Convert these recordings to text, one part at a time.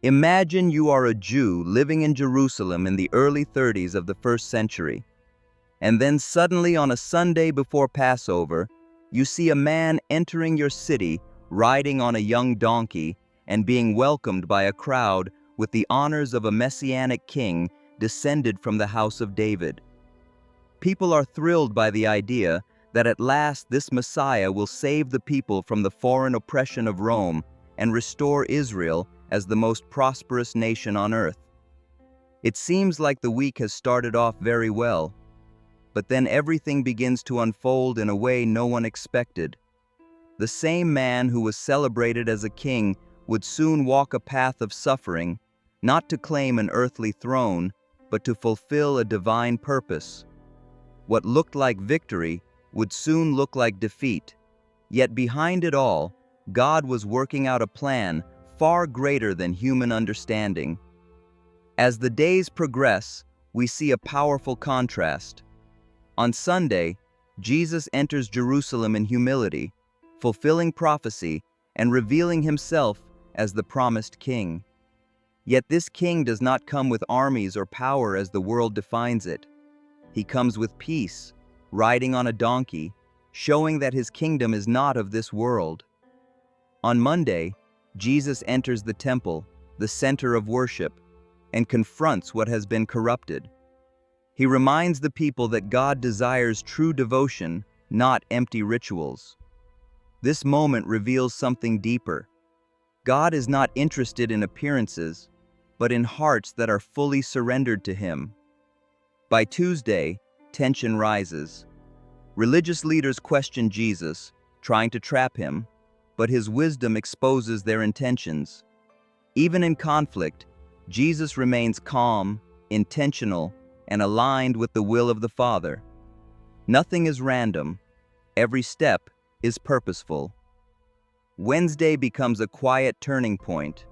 Imagine you are a Jew living in Jerusalem in the early 30s of the first century, and then suddenly on a Sunday before Passover, you see a man entering your city riding on a young donkey and being welcomed by a crowd with the honors of a messianic king descended from the house of David. People are thrilled by the idea that at last this Messiah will save the people from the foreign oppression of Rome and restore Israel as the most prosperous nation on earth. It seems like the week has started off very well, but then everything begins to unfold in a way no one expected. The same man who was celebrated as a king would soon walk a path of suffering, not to claim an earthly throne, but to fulfill a divine purpose. What looked like victory would soon look like defeat, yet behind it all, God was working out a plan far greater than human understanding. As the days progress, we see a powerful contrast. On Sunday, Jesus enters Jerusalem in humility, fulfilling prophecy and revealing himself as the promised king. Yet this king does not come with armies or power as the world defines it. He comes with peace, riding on a donkey, showing that his kingdom is not of this world. On Monday, Jesus enters the temple, the center of worship, and confronts what has been corrupted. He reminds the people that God desires true devotion, not empty rituals. This moment reveals something deeper. God is not interested in appearances, but in hearts that are fully surrendered to Him. By Tuesday, tension rises. Religious leaders question Jesus, trying to trap him, but his wisdom exposes their intentions. Even in conflict, Jesus remains calm, intentional, and aligned with the will of the Father. Nothing is random. Every step is purposeful. Wednesday becomes a quiet turning point.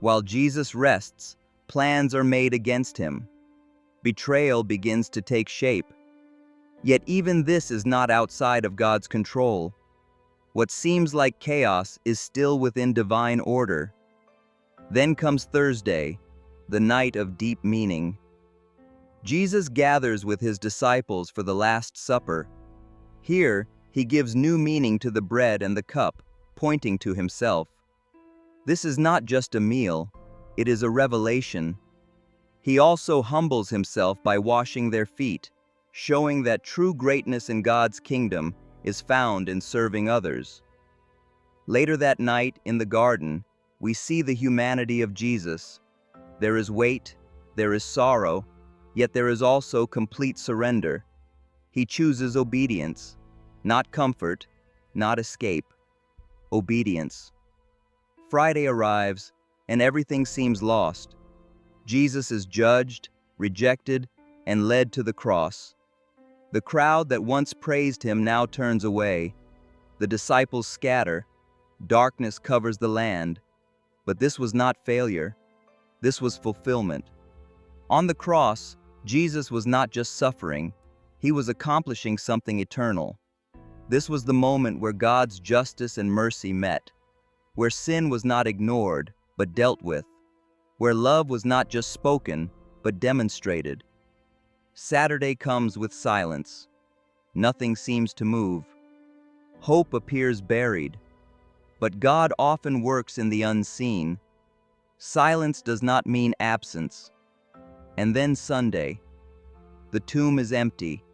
While Jesus rests, plans are made against him. Betrayal begins to take shape. Yet even this is not outside of God's control. What seems like chaos is still within divine order. Then comes Thursday, the night of deep meaning. Jesus gathers with his disciples for the Last Supper. Here, he gives new meaning to the bread and the cup, pointing to himself. This is not just a meal, it is a revelation. He also humbles himself by washing their feet, showing that true greatness in God's kingdom is found in serving others. Later that night, in the garden, we see the humanity of Jesus. There is weight, there is sorrow, yet there is also complete surrender. He chooses obedience, not comfort, not escape. Obedience. Friday arrives, and everything seems lost. Jesus is judged, rejected, and led to the cross. The crowd that once praised him now turns away. The disciples scatter. Darkness covers the land. But this was not failure. This was fulfillment. On the cross, Jesus was not just suffering, he was accomplishing something eternal. This was the moment where God's justice and mercy met, where sin was not ignored, but dealt with, where love was not just spoken, but demonstrated. Saturday comes with silence. Nothing seems to move. Hope appears buried. But God often works in the unseen. Silence does not mean absence. And then Sunday. The tomb is empty.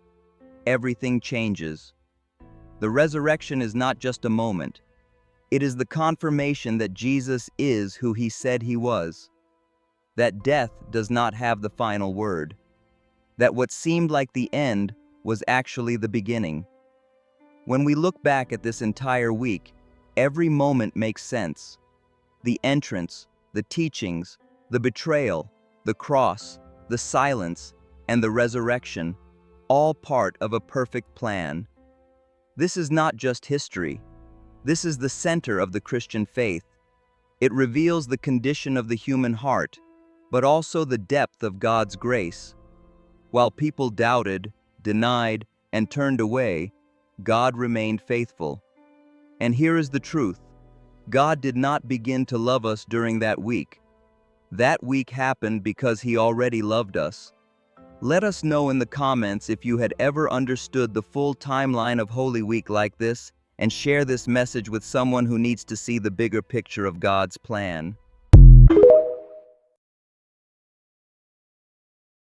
Everything changes. The resurrection is not just a moment. It is the confirmation that Jesus is who he said he was. That death does not have the final word. That what seemed like the end was actually the beginning. When we look back at this entire week, every moment makes sense. The entrance, the teachings, the betrayal, the cross, the silence, and the resurrection, all part of a perfect plan. This is not just history. This is the center of the Christian faith. It reveals the condition of the human heart, but also the depth of God's grace. While people doubted, denied, and turned away, God remained faithful. And here is the truth. God did not begin to love us during that week. That week happened because He already loved us. Let us know in the comments if you had ever understood the full timeline of Holy Week like this, and share this message with someone who needs to see the bigger picture of God's plan.